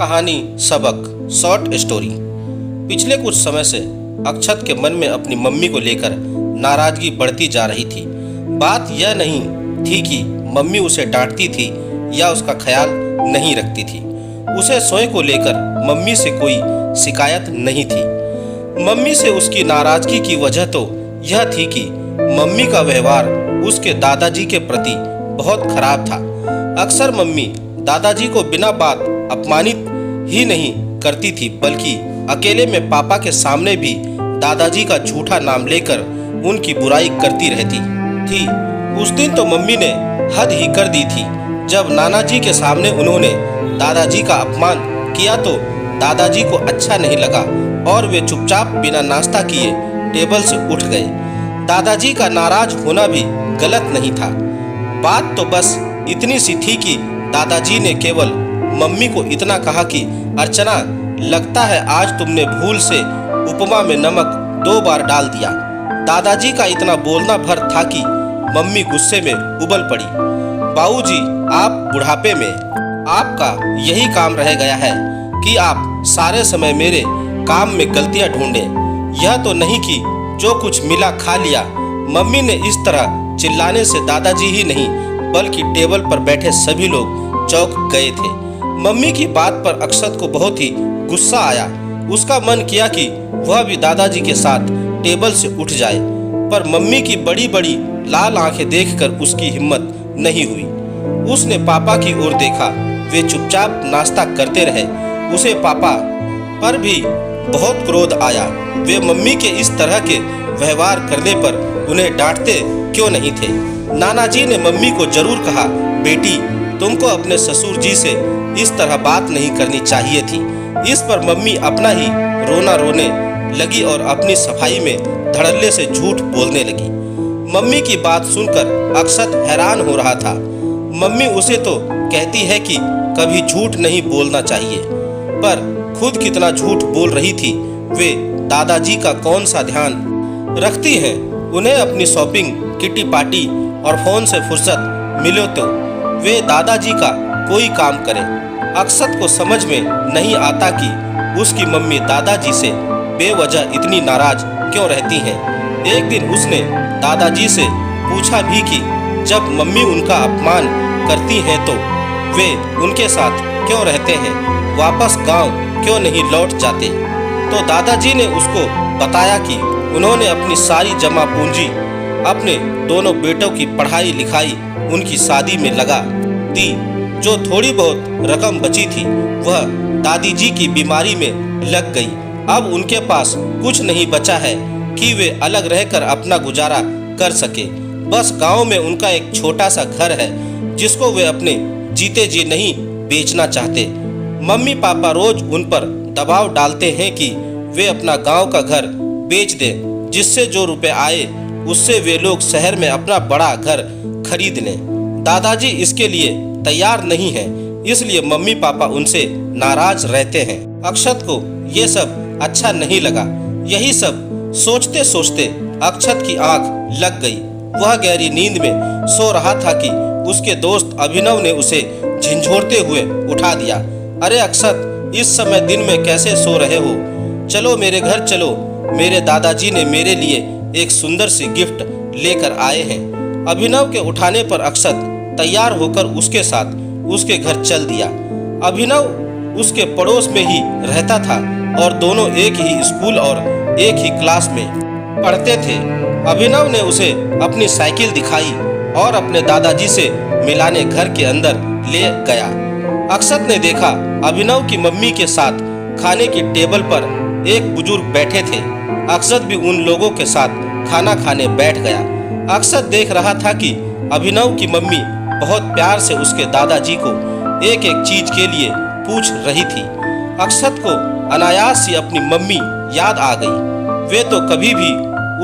कहानी सबक short story. पिछले कुछ समय से अक्षत के मन में अपनी मम्मी को लेकर नाराजगी बढ़ती जा रही थी। बात यह नहीं थी कि मम्मी उसे डांटती थी या उसका ख्याल नहीं रखती थी। उसे स्वयं को लेकर मम्मी से कोई शिकायत नहीं थी। मम्मी से उसकी नाराजगी की वजह तो यह थी कि मम्मी का व्यवहार उसके दादाजी के प्रति बहुत खराब था। अक्सर मम्मी दादाजी को बिना बात अपमानित ही नहीं करती थी, बल्कि अकेले में पापा के सामने भी दादाजी का झूठा नाम लेकर उनकी बुराई करती रहती थी। उस दिन तो मम्मी ने हद ही कर दी थी। जब नाना जी के सामने उन्होंने दादाजी का अपमान किया तो दादाजी को अच्छा नहीं लगा और वे चुपचाप बिना नाश्ता किए टेबल से उठ गए। दादाजी का नाराज होना भी गलत नहीं था। बात तो बस इतनी सी थी कि दादाजी ने केवल मम्मी को इतना कहा कि अर्चना, लगता है आज तुमने भूल से उपमा में नमक 2 बार डाल दिया। दादाजी का इतना बोलना भर था कि मम्मी गुस्से में उबल पड़ी। बाबूजी, आप बुढ़ापे में आपका यही काम रह गया है कि आप सारे समय मेरे काम में गलतियां ढूंढें। यह तो नहीं कि जो कुछ मिला खा लिया। मम्मी ने इस तरह चिल्लाने से दादाजी ही नहीं बल्कि टेबल पर बैठे सभी लोग चौंक गए थे। मम्मी की बात पर अक्षत को बहुत ही गुस्सा आया। उसका मन किया कि वह भी दादाजी के साथ टेबल से उठ जाए, पर मम्मी की बड़ी बड़ी लाल आंखें देखकर उसकी हिम्मत नहीं हुई। उसने पापा की ओर देखा। वे चुपचाप नाश्ता करते रहे। उसे पापा पर भी बहुत क्रोध आया। वे मम्मी के इस तरह के व्यवहार करने पर उन्हें डांटते क्यों नहीं थे। नाना जी ने मम्मी को जरूर कहा, बेटी, तुमको अपने ससुर जी से इस तरह बात नहीं करनी चाहिए थी। इस पर मम्मी अपना ही रोना रोने लगी और अपनी सफाई में धड़ल्ले से झूठ बोलने लगी। मम्मी की बात सुनकर अक्षत हैरान हो रहा था। मम्मी उसे तो कहती है कि कभी झूठ नहीं बोलना चाहिए, पर खुद कितना झूठ बोल रही थी। वे दादाजी का कौन सा ध्यान रखती हैं। उन्हें अपनी शॉपिंग, किटी पार्टी और फोन से फुर्सत मिले तो वे दादाजी का कोई काम करें। अक्षत को समझ में नहीं आता कि उसकी मम्मी दादाजी से बेवजह इतनी नाराज क्यों रहती हैं। एक दिन उसने दादाजी से पूछा भी कि जब मम्मी उनका अपमान करती हैं तो वे उनके साथ क्यों रहते हैं, वापस गांव क्यों नहीं लौट जाते। तो दादाजी ने उसको बताया कि उन्होंने अपनी सारी जमा पूंजी अपने दोनों बेटों की पढ़ाई लिखाई, उनकी शादी में लगा दी। जो थोड़ी बहुत रकम बची थी वह दादी जी की बीमारी में लग गई। अब उनके पास कुछ नहीं बचा है कि वे अलग रहकर अपना गुजारा कर सके। बस गांव में उनका एक छोटा सा घर है जिसको वे अपने जीते जी नहीं बेचना चाहते। मम्मी पापा रोज उन पर दबाव डालते हैं कि वे अपना गांव का घर बेच दें, जिससे जो रुपए आए उससे वे लोग शहर में अपना बड़ा घर खरीद लें। दादाजी इसके लिए तैयार नहीं है, इसलिए मम्मी पापा उनसे नाराज रहते हैं। अक्षत को ये सब अच्छा नहीं लगा। यही सब सोचते सोचते अक्षत की आंख लग गई। वह गहरी नींद में सो रहा था कि उसके दोस्त अभिनव ने उसे झिंझोड़ते हुए उठा दिया। अरे अक्षत, इस समय दिन में कैसे सो रहे हो? चलो मेरे घर चलो, मेरे दादाजी ने मेरे लिए एक सुंदर सी गिफ्ट लेकर आए हैं। अभिनव के उठाने पर अक्षत तैयार होकर उसके साथ उसके घर चल दिया। अभिनव उसके पड़ोस में ही रहता था और दोनों एक ही स्कूल और एक ही क्लास में पढ़ते थे। अभिनव ने उसे अपनी साइकिल दिखाई और अपने दादाजी से मिलाने घर के अंदर ले गया। अक्षत ने देखा अभिनव की मम्मी के साथ खाने की टेबल पर एक बुजुर्ग बैठे थे। अक्षत भी उन लोगों के साथ खाना खाने बैठ गया। अक्षत देख रहा था कि अभिनव की मम्मी बहुत प्यार से उसके दादाजी को एक एक चीज के लिए पूछ रही थी। अक्षत को अनायास ही अपनी मम्मी याद आ गई। वे तो कभी भी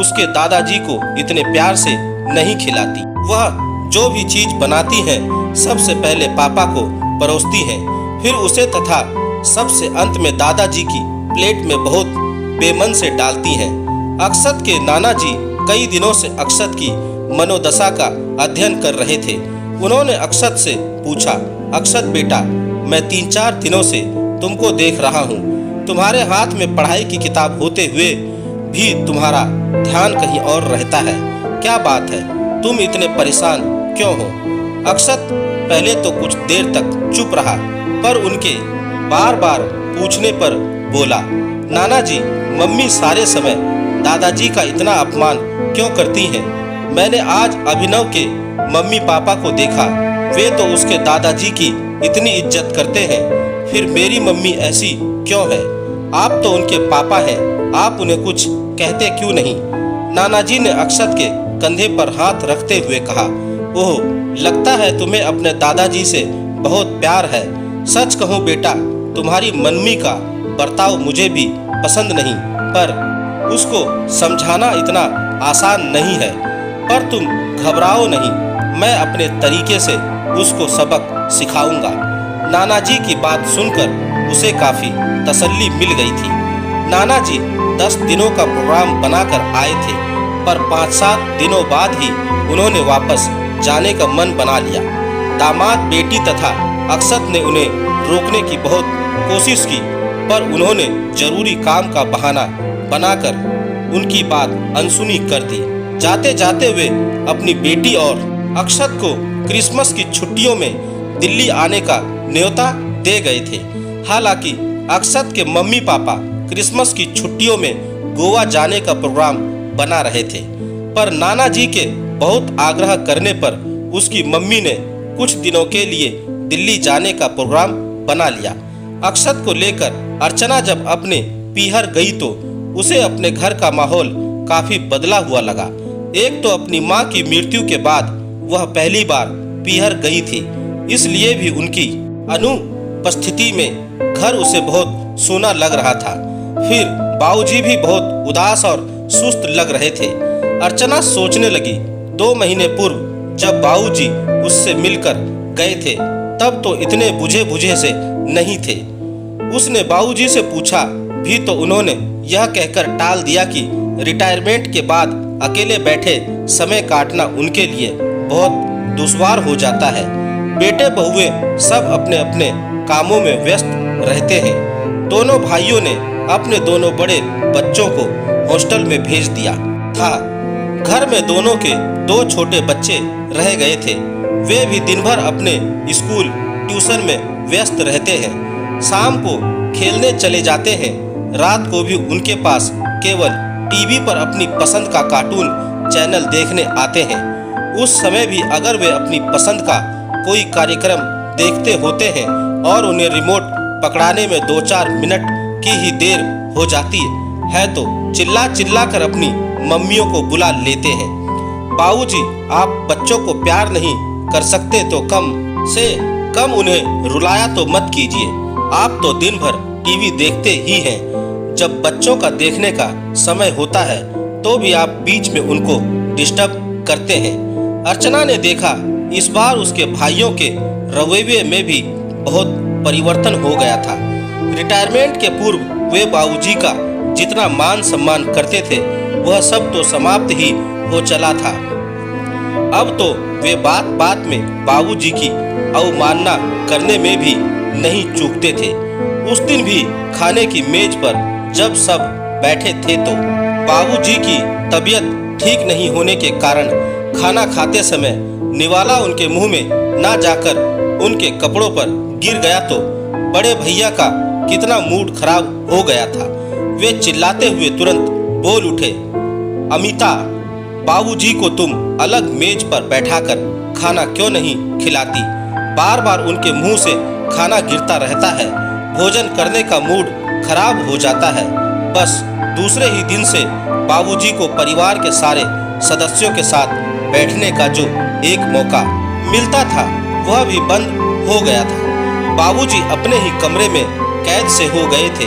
उसके दादाजी को इतने प्यार से नहीं खिलाती। वह जो भी चीज बनाती हैं सबसे पहले पापा को परोसती हैं, फिर उसे तथा सबसे अंत में दादाजी की प्लेट में बहुत बेमन से डालती हैं। अक्षत के नाना जी कई दिनों से अक्षत की मनोदशा का अध्ययन कर रहे थे। उन्होंने अक्षत से पूछा, अक्षत बेटा, मैं 3-4 दिनों से तुमको देख रहा हूँ। तुम्हारे हाथ में पढ़ाई की किताब होते हुए भी तुम्हारा ध्यान कहीं और रहता है। क्या बात है, तुम इतने परेशान क्यों हो? अक्षत पहले तो कुछ देर तक चुप रहा, पर उनके बार बार पूछने पर बोला, नाना जी, मम्मी सारे समय दादाजी का इतना अपमान क्यों करती हैं? मैंने आज अभिनव के मम्मी पापा को देखा, वे तो उसके दादाजी की इतनी इज्जत करते हैं, फिर मेरी मम्मी ऐसी क्यों है? आप तो उनके पापा हैं, आप उन्हें कुछ कहते क्यों नहीं? नानाजी ने अक्षत के कंधे पर हाथ रखते हुए कहा, ओह, लगता है तुम्हें अपने दादाजी से बहुत प्यार है। सच कहूँ बेटा, तुम्हारी मम्मी का बर्ताव मुझे भी पसंद नहीं, पर उसको समझाना इतना आसान नहीं है। पर तुम घबराओ नहीं, मैं अपने तरीके से उसको सबक सिखाऊंगा। नानाजी की बात सुनकर उसे काफी तसल्ली मिल गई थी। नानाजी 10 दिनों का प्रोग्राम बनाकर आए थे, पर 5-7 दिनों बाद ही उन्होंने वापस जाने का मन बना लिया। दामाद बेटी तथा अक्षत ने उन्हें रोकने की बहुत कोशिश की, पर उन्होंने जरूरी काम का बहाना बनाकर उनकी बात अनसुनी कर दी। जाते जाते वे अपनी बेटी और अक्षत को क्रिसमस की छुट्टियों में दिल्ली आने का न्योता दे गए थे। हालांकि अक्षत के मम्मी पापा क्रिसमस की छुट्टियों में गोवा जाने का प्रोग्राम बना रहे थे, पर नाना जी के बहुत आग्रह करने पर उसकी मम्मी ने कुछ दिनों के लिए दिल्ली जाने का प्रोग्राम बना लिया। अक्षत को लेकर अर्चना जब अपने पीहर गई तो उसे अपने घर का माहौल काफी बदला हुआ लगा। एक तो अपनी माँ की मृत्यु के बाद वह पहली बार पीहर गई थी, इसलिए भी उनकी अनुपस्थिति में घर उसे बहुत सूना लग रहा था। फिर बाबूजी भी बहुत उदास और सुस्त लग रहे थे। अर्चना सोचने लगी, 2 महीने पूर्व जब बाबूजी उससे मिलकर गए थे तब तो इतने बुझे बुझे से नहीं थे। उसने बाबूजी से पूछा भी तो उन्होंने यह कहकर टाल दिया कि रिटायरमेंट के बाद अकेले बैठे समय काटना उनके लिए बहुत दुश्वार हो जाता है। बेटे बहुए सब अपने अपने कामों में व्यस्त रहते हैं। दोनों भाइयों ने अपने दोनों बड़े बच्चों को हॉस्टल में भेज दिया था। घर में दोनों के 2 छोटे बच्चे रह गए थे। वे भी दिन भर अपने स्कूल ट्यूशन में व्यस्त रहते हैं। शाम को खेलने चले जाते हैं। रात को भी उनके पास केवल टीवी पर अपनी पसंद का कार्टून चैनल देखने आते हैं। उस समय भी अगर वे अपनी पसंद का कोई कार्यक्रम देखते होते हैं और उन्हें रिमोट पकड़ाने में 2-4 मिनट की ही देर हो जाती है तो चिल्ला चिल्ला कर अपनी मम्मियों को बुला लेते हैं। बाबूजी, आप बच्चों को प्यार नहीं कर सकते तो कम से कम उन्हें रुलाया तो मत कीजिए। आप तो दिन भर टीवी देखते ही हैं। जब बच्चों का देखने का समय होता है तो भी आप बीच में उनको डिस्टर्ब करते हैं। अर्चना ने देखा इस बार उसके भाइयों के रवैये में भी बहुत परिवर्तन हो गया था। रिटायरमेंट के पूर्व वे बाबूजी का जितना मान सम्मान करते थे वह सब तो समाप्त ही हो चला था। अब तो वे बात बात में बाबूजी की अवमानना करने में भी नहीं चूकते थे। उस दिन भी खाने की मेज पर जब सब बैठे थे तो बाबूजी की तबीयत ठीक नहीं होने के कारण खाना खाते समय निवाला उनके मुंह में ना जाकर उनके कपड़ों पर गिर गया तो बड़े भैया का कितना मूड खराब हो गया था। वे चिल्लाते हुए तुरंत बोल उठे, अमिता, बाबूजी को तुम अलग मेज पर बैठाकर खाना क्यों नहीं खिलाती? बार बार उनके मुंह से खाना गिरता रहता है। भोजन करने का मूड खराब हो जाता है। बस दूसरे ही दिन से बाबूजी को परिवार के सारे सदस्यों के साथ बैठने का जो एक मौका मिलता था वह भी बंद हो गया था। बाबूजी अपने ही कमरे में कैद से हो गए थे।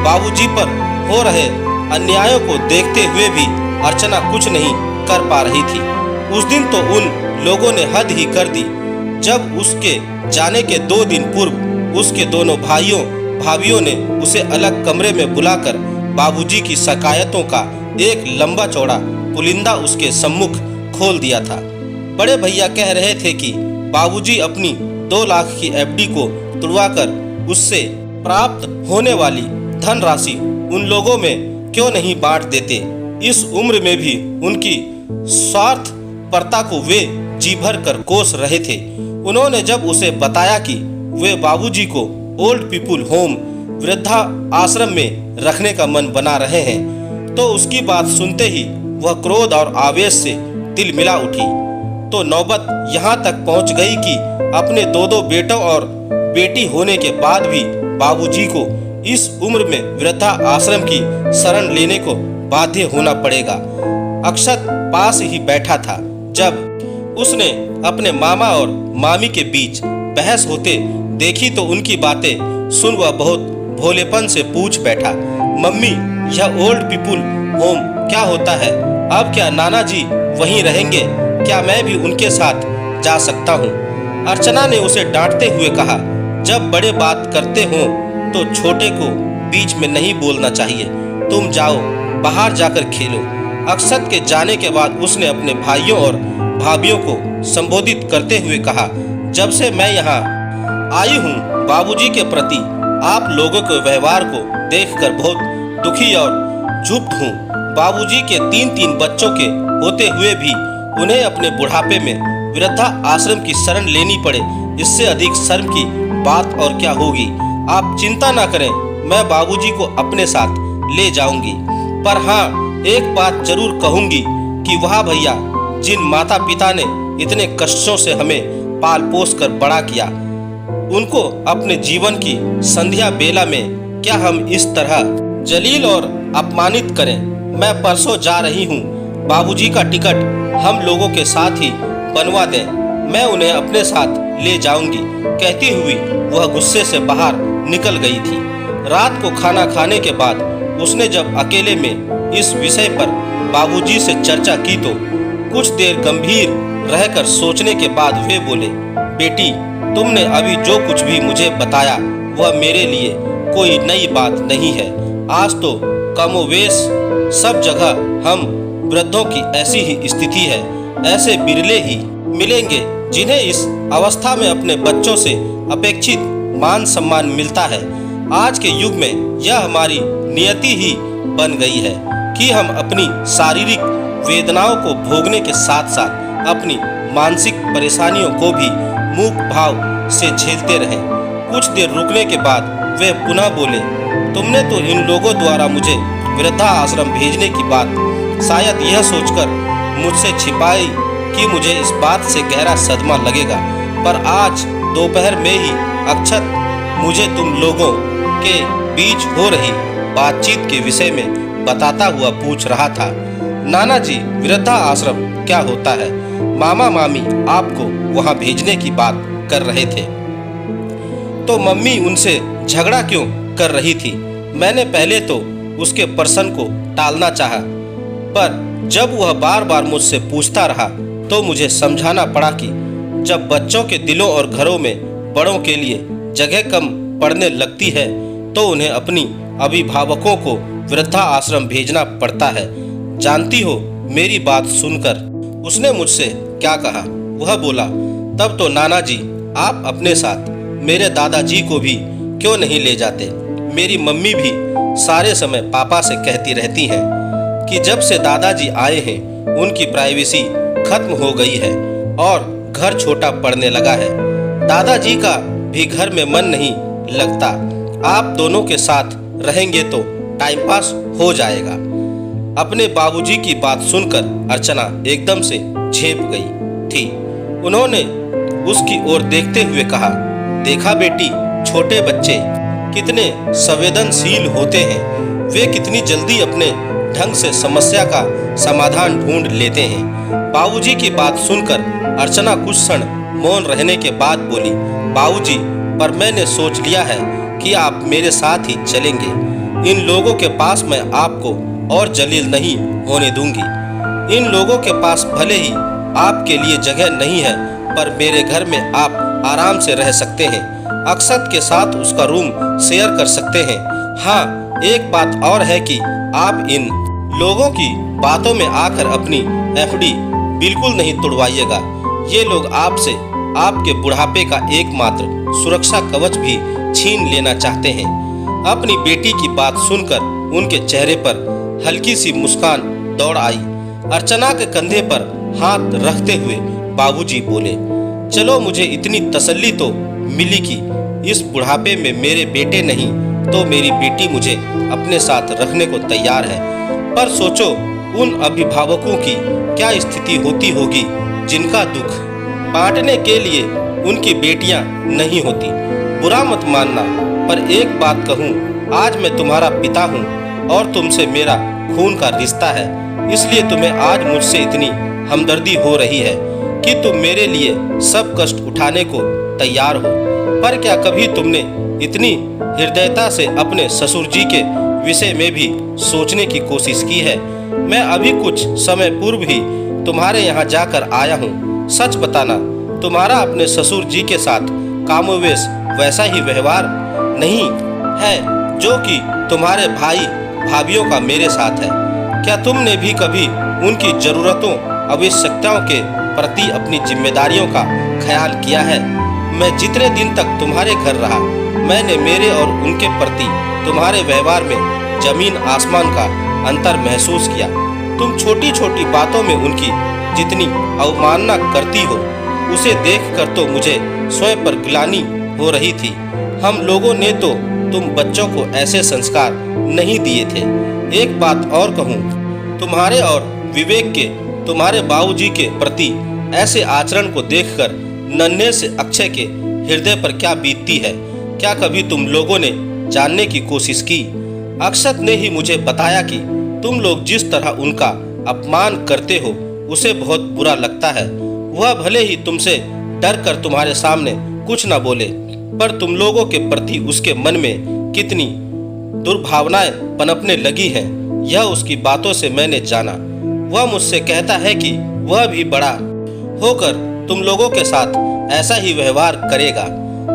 बाबूजी पर हो रहे अन्यायों को देखते हुए भी अर्चना कुछ नहीं कर पा रही थी। उस दिन तो उन लोगों ने हद ही कर दी जब उसके जाने के 2 दिन पूर्व उसके दोनों भाइयों भाभियों ने उसे अलग कमरे में बुलाकर बाबूजी की शिकायतों का एक लंबा चौड़ा पुलिंदा उसके सम्मुख खोल दिया था। बड़े भैया कह रहे थे कि बाबूजी अपनी 2 लाख की एफडी को तुड़वाकर उससे प्राप्त होने वाली धनराशि उन लोगों में क्यों नहीं बांट देते। इस उम्र में भी उनकी स्वार्थपरता को वे जी भर कर कोस रहे थे। उन्होंने जब उसे बताया कि वे बाबूजी को ओल्ड पीपुल होम वृद्धा आश्रम में रखने का मन बना रहे हैं तो उसकी बात सुनते ही वह क्रोध और आवेश से तिलमिला उठी। तो नौबत यहाँ तक पहुँच गई कि अपने दो बेटों और बेटी होने के बाद भी बाबूजी को इस उम्र में वृद्धा आश्रम की शरण लेने को बाध्य होना पड़ेगा। अक्षत पास ही बैठा था। जब उसने अपने मामा और मामी के बीच बहस होते देखी तो उनकी बातें सुन वह बहुत भोलेपन से पूछ बैठा, मम्मी यह ओल्ड पीपुल होम क्या होता है? अब क्या नाना जी वहीं रहेंगे? क्या मैं भी उनके साथ जा सकता हूँ? अर्चना ने उसे डांटते हुए कहा, जब बड़े बात करते हो तो छोटे को बीच में नहीं बोलना चाहिए। तुम जाओ, बाहर जाकर खेलो। अक्षत के जाने के बाद उसने अपने भाइयों और भाभियों को संबोधित करते हुए कहा, जब से मैं यहाँ आई हूँ बाबूजी के प्रति आप लोगों के व्यवहार को देखकर बहुत दुखी और क्षुब्ध हूँ। बाबूजी के 3 बच्चों के होते हुए भी उन्हें अपने बुढ़ापे में वृद्धा आश्रम की शरण लेनी पड़े, इससे अधिक शर्म की बात और क्या होगी। आप चिंता ना करें, मैं बाबूजी को अपने साथ ले जाऊंगी। पर हाँ, एक बात जरूर कहूंगी कि वह भैया जिन माता पिता ने इतने कष्टों से हमें पाल पोस कर बड़ा किया, उनको अपने जीवन की संध्या बेला में क्या हम इस तरह जलील और अपमानित करें। मैं परसों जा रही हूँ, बाबूजी का टिकट हम लोगों के साथ ही बनवा दें, मैं उन्हें अपने साथ ले जाऊंगी। कहती हुई वह गुस्से से बाहर निकल गई थी। रात को खाना खाने के बाद उसने जब अकेले में इस विषय पर बाबूजी से चर्चा की तो कुछ देर गंभीर रहकर सोचने के बाद वे बोले, बेटी तुमने अभी जो कुछ भी मुझे बताया वह मेरे लिए कोई नई बात नहीं है। आज तो कमोवेश सब जगह हम वृद्धों की ऐसी ही स्थिति है। ऐसे बिरले ही मिलेंगे जिन्हें इस अवस्था में अपने बच्चों से अपेक्षित मान सम्मान मिलता है। आज के युग में यह हमारी नियति ही बन गई है कि हम अपनी शारीरिक वेदनाओं को भोगने के साथ साथ अपनी मानसिक परेशानियों को भी मूक भाव से झेलते रहें। कुछ देर रुकने के बाद वे पुनः बोले, तुमने तो इन लोगों द्वारा मुझे वृद्धा आश्रम भेजने की बात शायद यह सोचकर मुझसे छिपाई कि मुझे इस बात से गहरा सदमा लगेगा, पर आज दोपहर में ही अक्षत मुझे तुम लोगों के बीच हो रही बातचीत के विषय में बताता हुआ पूछ रहा था, नाना जी वृद्धा आश्रम क्या होता है? मामा मामी आपको वहां भेजने की बात कर रहे थे तो मम्मी उनसे झगड़ा क्यों कर रही थी? मैंने पहले तो उसके प्रश्न को टालना चाहा, पर जब वह बार बार मुझसे पूछता रहा तो मुझे समझाना पड़ा कि जब बच्चों के दिलों और घरों में बड़ों के लिए जगह कम पड़ने लगती है तो उन्हें अपनी अभिभावकों को वृद्धा आश्रम भेजना पड़ता है। जानती हो मेरी बात सुनकर उसने मुझसे क्या कहा? वह बोला, तब तो नाना जी आप अपने साथ मेरे दादाजी को भी क्यों नहीं ले जाते? मेरी मम्मी भी सारे समय पापा से कहती रहती हैं कि जब से दादाजी आए हैं उनकी प्राइवेसी खत्म हो गई है और घर छोटा पड़ने लगा है। दादाजी का भी घर में मन नहीं लगता। आप दोनों के साथ रहेंगे तो टाइम पास हो जाएगा। अपने बाबूजी की बात सुनकर अर्चना एकदम से झेप गई थी। उन्होंने उसकी ओर देखते हुए कहा, देखा बेटी, छोटे बच्चे कितने संवेदनशील होते हैं। वे कितनी जल्दी अपने ढंग से समस्या का समाधान ढूंढ लेते हैं। बाबूजी की बात सुनकर अर्चना कुछ क्षण मौन रहने के बाद बोली, बाबूजी पर मैंने सोच लिया है कि आप मेरे साथ ही चलेंगे। इन लोगों के पास मैं आपको और जलील नहीं होने दूंगी। इन लोगों के पास भले ही आपके लिए जगह नहीं है, पर मेरे घर में आप आराम से रह सकते हैं। अक्षत के साथ उसका रूम शेयर कर सकते हैं। हाँ, एक बात और है कि आप इन लोगों की बातों में आकर अपनी एफडी बिल्कुल नहीं तोड़वाइएगा। ये लोग आपसे आपके बुढ़ापे का एकमात्र सुरक्षा कवच भी छीन लेना चाहते हैं। अपनी बेटी की बात सुनकर उनके चेहरे पर हल्की सी मुस्कान दौड़ आई। अर्चना के कंधे पर हाथ रखते हुए बाबूजी बोले, चलो, मुझे इतनी तसल्ली तो मिली कि इस बुढ़ापे में मेरे बेटे नहीं तो मेरी बेटी मुझे अपने साथ रखने को तैयार है। पर सोचो, उन अभिभावकों की क्या स्थिति होती होगी जिनका दुख बांटने के लिए उनकी बेटियां नहीं होती। बुरा मत मानना, पर एक बात कहूँ, आज मैं तुम्हारा पिता हूँ और तुमसे मेरा खून का रिश्ता है, इसलिए तुम्हें आज मुझसे इतनी हमदर्दी हो रही है कि तुम मेरे लिए सब कष्ट उठाने को तैयार हो। पर क्या कभी तुमने इतनी हृदयता से अपने ससुर जी के विषय में भी सोचने की कोशिश की है? मैं अभी कुछ समय पूर्व ही तुम्हारे यहाँ जाकर आया हूँ। सच बताना, तुम्हारा अपने ससुर जी के साथ कामोवेश वैसा ही व्यवहार नहीं है जो कि तुम्हारे भाई भाभीियों का मेरे साथ है। क्या तुमने भी कभी उनकी जरूरतों आवश्यकताओं के प्रति अपनी जिम्मेदारियों का ख्याल किया है? मैं जितने दिन तक तुम्हारे घर रहा, मैंने मेरे और उनके प्रति तुम्हारे व्यवहार में जमीन आसमान का अंतर महसूस किया। तुम छोटी छोटी बातों में उनकी जितनी अवमानना करती हो, उसे देखकर तो मुझे स्वयं पर ग्लानि हो रही थी। हम लोगों ने तो तुम बच्चों को ऐसे संस्कार नहीं दिए थे। एक बात और कहूँ, तुम्हारे और विवेक के तुम्हारे बाबूजी के प्रति ऐसे आचरण को देखकर नन्हे से अक्षय के हृदय पर क्या बीतती है, क्या कभी तुम लोगों ने जानने की कोशिश की? अक्षत ने ही मुझे बताया कि तुम लोग जिस तरह उनका अपमान करते हो उसे बहुत बुरा लगता है। वह भले ही तुमसे डर कर तुम्हारे सामने कुछ न बोले, पर तुम लोगों के प्रति उसके मन में कितनी दुर्भावनाएं पनपने लगी हैं, यह उसकी बातों से मैंने जाना। वह मुझसे कहता है कि वह भी बड़ा होकर तुम लोगों के साथ ऐसा ही व्यवहार करेगा।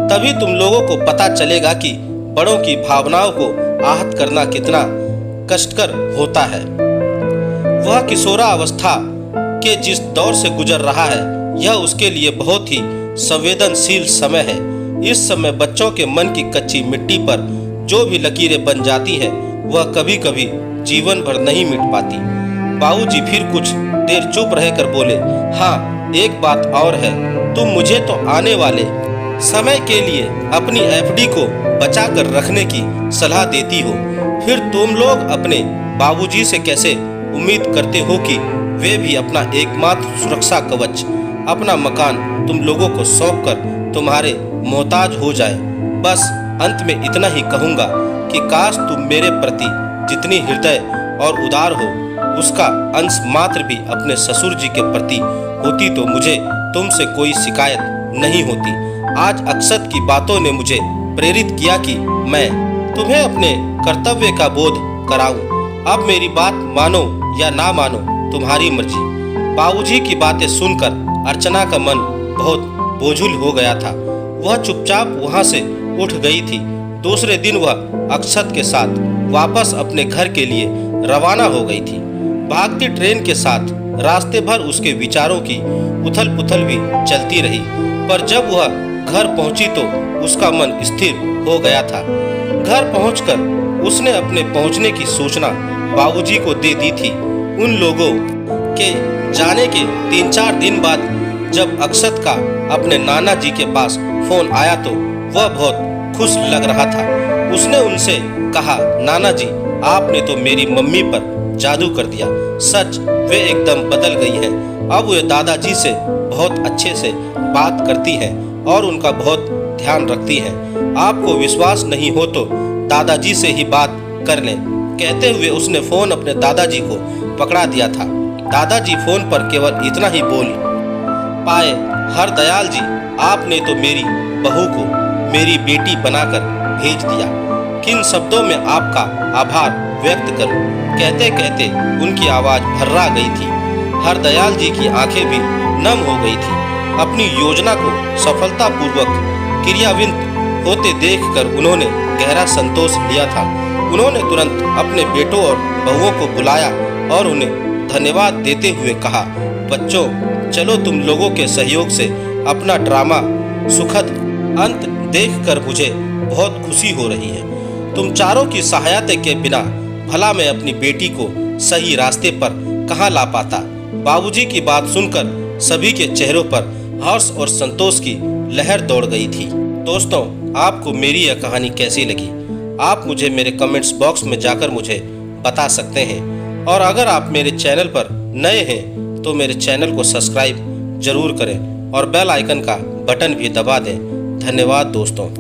तभी तुम लोगों को पता चलेगा कि बड़ों की भावनाओं को आहत करना कितना कष्टकर होता है। वह किशोरावस्था के जिस दौर से गुजर रहा है, यह उसके लिए बहुत ही संवेदनशील समय है। इस समय बच्चों के मन की कच्ची मिट्टी पर जो भी लकीरें बन जाती हैं, वह कभी कभी जीवन भर नहीं मिट पाती। बाबूजी फिर कुछ देर चुप रहकर बोले, हाँ, एक बात और है, तुम मुझे तो आने वाले समय के लिए अपनी एफडी को बचा कर रखने की सलाह देती हो। फिर तुम लोग अपने बाबूजी से कैसे उम्मीद करते हो कि वे भी अपना एकमात्र सुरक्षा कवच, अपना मकान तुम लोगों को सौंप कर तुम्हारे मोहताज हो जाए। बस अंत में इतना ही कहूँगा कि काश तुम मेरे प्रति जितनी हृदय और उदार हो, उसका अंश मात्र भी अपने ससुर जी के प्रति होती तो मुझे तुमसे कोई शिकायत नहीं होती। आज अक्षत की बातों ने मुझे प्रेरित किया कि मैं तुम्हें अपने कर्तव्य का बोध कराऊं। अब मेरी बात मानो या ना मानो, तुम्हारी मर्जी। बाबूजी की बातें सुनकर अर्चना का मन बहुत बोझुल हो गया था। वह चुपचाप वहां से उठ गई थी। दूसरे दिन वह अक्षत के साथ वापस अपने घर के लिए रवाना हो गई थी। भागती ट्रेन के साथ रास्ते भर उसके विचारों की उथल पुथल भी चलती रही, पर जब वह घर पहुंची तो उसका मन स्थिर हो गया था। घर पहुंचकर उसने अपने पहुंचने की सूचना बाबूजी को दे दी थी। उन लोगों के जाने के 3-4 दिन बाद जब अक्षत का अपने नाना जी के पास फोन आया तो वह बहुत खुश लग रहा था। उसने उनसे कहा, नाना जी, आपने तो मेरी मम्मी पर जादू कर दिया। सच, वे एकदम बदल गई हैं। अब वे दादाजी से बहुत अच्छे से बात करती हैं और उनका बहुत ध्यान रखती हैं। आपको विश्वास नहीं हो तो दादाजी से ही बात कर लें। कहते हुए उसने फोन अपने दादाजी को पकड़ा दिया था। दादाजी फोन पर केवल इतना ही बोल पाए, हरदयाल जी, आपने तो मेरी बहू को मेरी बेटी बनाकर भेज दिया। किन शब्दों में आपका आभार व्यक्त करूं? कहते कहते उनकी आवाज भर्रा गई थी। हरदयाल जी की आंखें भी नम हो गई थी। अपनी योजना को सफलतापूर्वक क्रियान्वित होते देखकर उन्होंने गहरा संतोष लिया था। उन्होंने तुरंत अपने बेटों और बहुओं को बुलाया और उन्हें धन्यवाद देते हुए कहा, बच्चों, चलो, तुम लोगों के सहयोग से अपना ड्रामा सुखद अंत देखकर मुझे बहुत खुशी हो रही है। तुम चारों की सहायता के बिना भला मैं अपनी बेटी को सही रास्ते पर कहाँ ला पाता। बाबूजी की बात सुनकर सभी के चेहरों पर हर्ष और संतोष की लहर दौड़ गई थी। दोस्तों, आपको मेरी यह कहानी कैसी लगी, आप मुझे मेरे कमेंट्स बॉक्स में जाकर मुझे बता सकते हैं। और अगर आप मेरे चैनल पर नए हैं तो मेरे चैनल को सब्सक्राइब जरूर करें और बेल आइकन का बटन भी दबा दें। धन्यवाद दोस्तों।